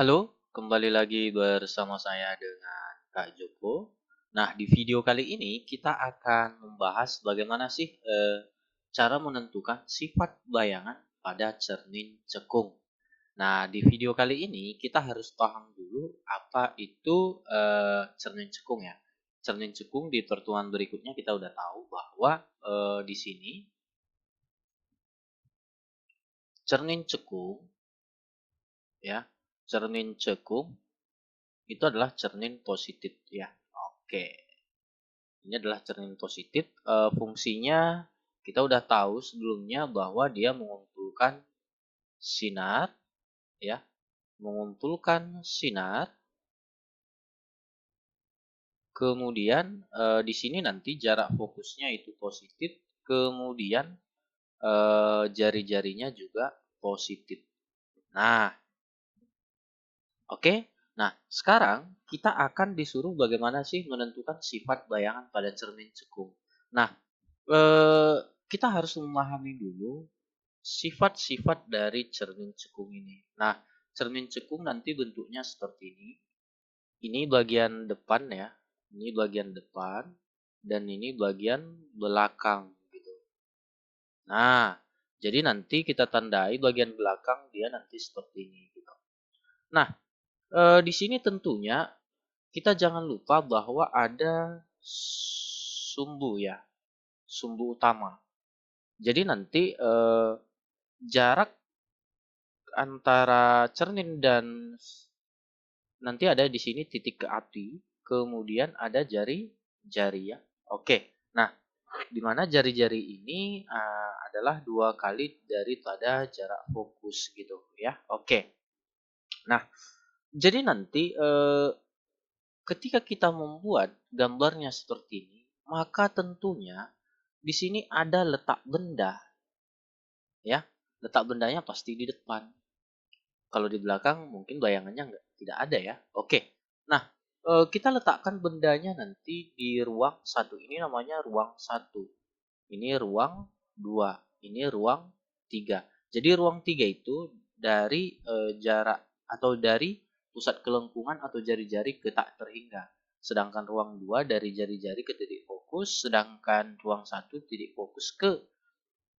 Halo, kembali lagi bersama saya dengan Kak Joko. Nah, di video kali ini kita akan membahas bagaimana sih cara menentukan sifat bayangan pada cermin cekung. Nah, di video kali ini kita harus paham dulu apa itu cermin cekung ya. Cermin cekung di pertemuan berikutnya kita udah tahu bahwa di sini cermin cekung ya, cermin cekung itu adalah cermin positif ya. Oke. Ini adalah cermin positif. Fungsinya kita udah tahu sebelumnya bahwa dia mengumpulkan sinar, ya, mengumpulkan sinar. Kemudian di sini nanti jarak fokusnya itu positif. Kemudian jari-jarinya juga positif. Nah, oke. Nah, sekarang kita akan disuruh bagaimana sih menentukan sifat bayangan pada cermin cekung. Nah, eh, kita harus memahami dulu sifat-sifat dari cermin cekung ini. Nah, cermin cekung nanti bentuknya seperti ini. Ini bagian depan ya. Ini bagian depan dan ini bagian belakang gitu. Nah, jadi nanti kita tandai bagian belakang dia nanti seperti ini gitu. Nah, di sini tentunya kita jangan lupa bahwa ada sumbu ya, sumbu utama. Jadi nanti jarak antara cermin dan nanti ada di sini titik ke api, kemudian ada jari-jari ya. Oke. Nah, di mana jari-jari ini adalah 2 kali daripada jarak fokus gitu ya. Oke. Nah, jadi nanti ketika kita membuat gambarnya seperti ini, maka tentunya di sini ada letak benda ya. Letak bendanya pasti di depan. Kalau di belakang mungkin bayangannya tidak ada ya. Oke. Nah, kita letakkan bendanya nanti di ruang satu. Ini namanya ruang satu. Ini ruang 2. Ini ruang 3. Jadi ruang 3 itu dari jarak atau dari pusat kelengkungan atau jari-jari ke tak terhingga. Sedangkan ruang 2 dari jari-jari ke titik fokus, sedangkan ruang satu titik fokus ke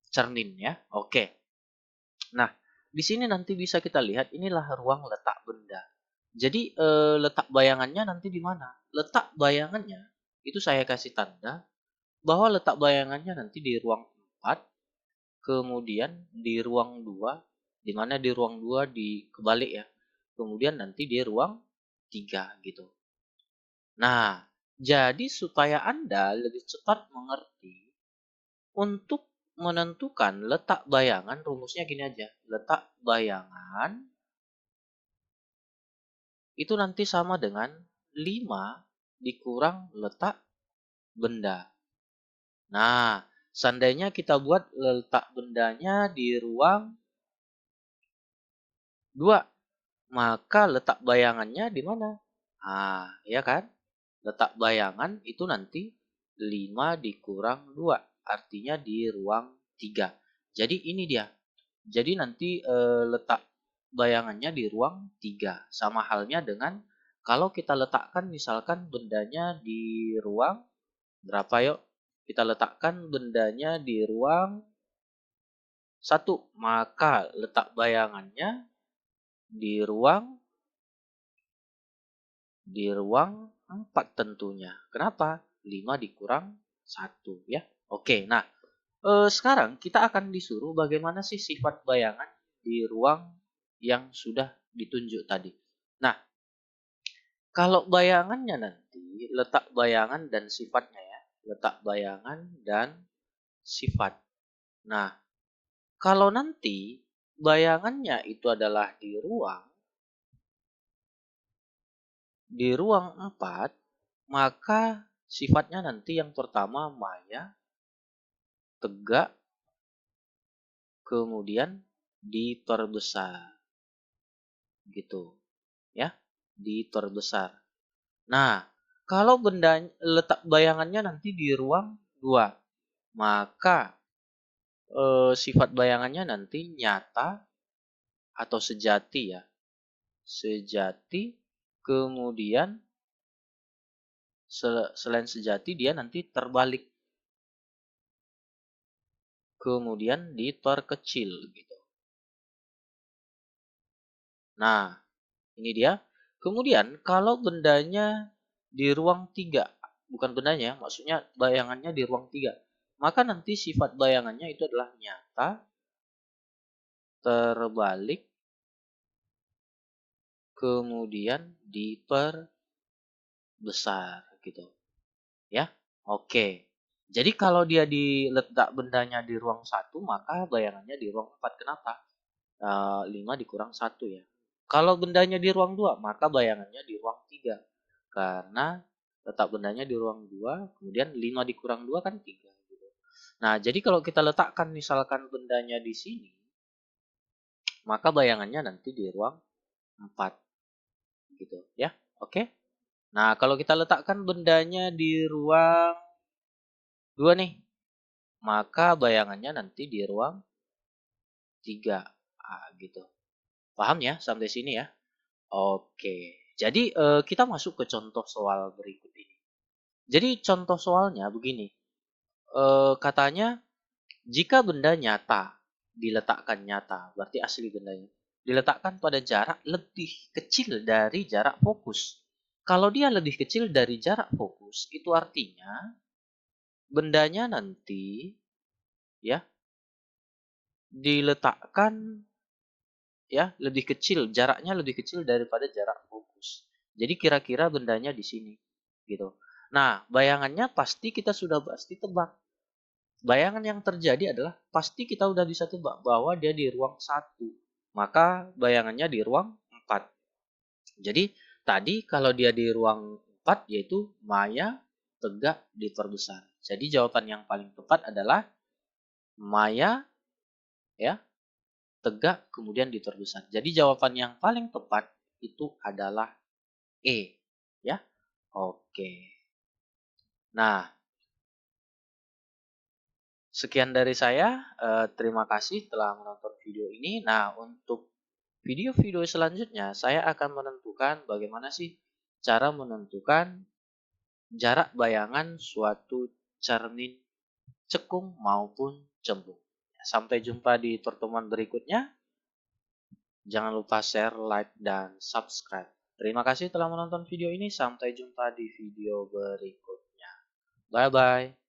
cermin ya. Oke. Nah, di sini nanti bisa kita lihat inilah ruang letak benda. Jadi letak bayangannya nanti di mana? Letak bayangannya itu saya kasih tanda bahwa letak bayangannya nanti di ruang 4, kemudian di ruang 2, di mana di ruang 2 di kebalik ya. Kemudian nanti di ruang 3 gitu. Nah, jadi supaya Anda lebih cepat mengerti untuk menentukan letak bayangan, rumusnya gini aja. Letak bayangan itu nanti sama dengan 5 dikurang letak benda. Nah, seandainya kita buat letak bendanya di ruang 2, maka letak bayangannya di mana? Ah, ya kan? Letak bayangan itu nanti 5 dikurang 2, artinya di ruang 3. Jadi ini dia. Jadi nanti letak bayangannya di ruang 3. Sama halnya dengan kalau kita letakkan misalkan bendanya di ruang berapa yuk? Kita letakkan bendanya di ruang 1, maka letak bayangannya di ruang 4 tentunya. Kenapa? 5 dikurang 1 ya. Oke, nah sekarang kita akan disuruh bagaimana sih sifat bayangan di ruang yang sudah ditunjuk tadi. Nah, kalau bayangannya nanti, letak bayangan dan sifatnya ya. Letak bayangan dan sifat. Nah, kalau nanti bayangannya itu adalah di ruang 4, maka sifatnya nanti yang pertama maya, tegak, kemudian diperbesar. Gitu. Ya, diperbesar. Nah, kalau benda letak bayangannya nanti di ruang 2, maka sifat bayangannya nanti nyata atau sejati ya. sejati, kemudian selain sejati dia nanti terbalik, kemudian diperkecil gitu. Nah, ini dia. Kemudian kalau bendanya di ruang 3, bukan bendanya, maksudnya bayangannya di ruang 3, maka nanti sifat bayangannya itu adalah nyata, terbalik, kemudian diperbesar gitu. Ya. Oke. Jadi kalau dia diletak bendanya di ruang 1, maka bayangannya di ruang 4. Kenapa? 5 dikurang 1 ya. Kalau bendanya di ruang 2, maka bayangannya di ruang 3. Karena letak bendanya di ruang 2, kemudian 5 dikurang 2 kan 3. Gitu. Nah, jadi kalau kita letakkan misalkan bendanya di sini, maka bayangannya nanti di ruang 4. Gitu ya. Oke. Nah, kalau kita letakkan bendanya di ruang 2 nih, maka bayangannya nanti di ruang 3. Gitu. Paham ya sampai sini ya? Oke. Jadi kita masuk ke contoh soal berikut ini. Jadi contoh soalnya begini. Katanya jika benda nyata diletakkan nyata, berarti asli bendanya. Diletakkan pada jarak lebih kecil dari jarak fokus. Kalau dia lebih kecil dari jarak fokus, itu artinya bendanya nanti ya diletakkan ya lebih kecil, jaraknya lebih kecil daripada jarak fokus. Jadi kira-kira bendanya di sini gitu. Nah, bayangannya pasti kita sudah pasti tebak. Bayangan yang terjadi adalah pasti kita udah bisa tebak bahwa dia di ruang 1. Maka bayangannya di ruang 4. Jadi tadi kalau dia di ruang 4 yaitu maya tegak diperbesar. Jadi jawaban yang paling tepat adalah maya ya tegak kemudian diperbesar. Jadi jawaban yang paling tepat itu adalah E. Ya. Oke. Nah, sekian dari saya. Terima kasih telah menonton video ini. Nah, untuk video-video selanjutnya saya akan menentukan bagaimana sih cara menentukan jarak bayangan suatu cermin cekung maupun cembung. Sampai jumpa di pertemuan berikutnya. Jangan lupa share, like, dan subscribe. Terima kasih telah menonton video ini. Sampai jumpa di video berikutnya. Bye-bye.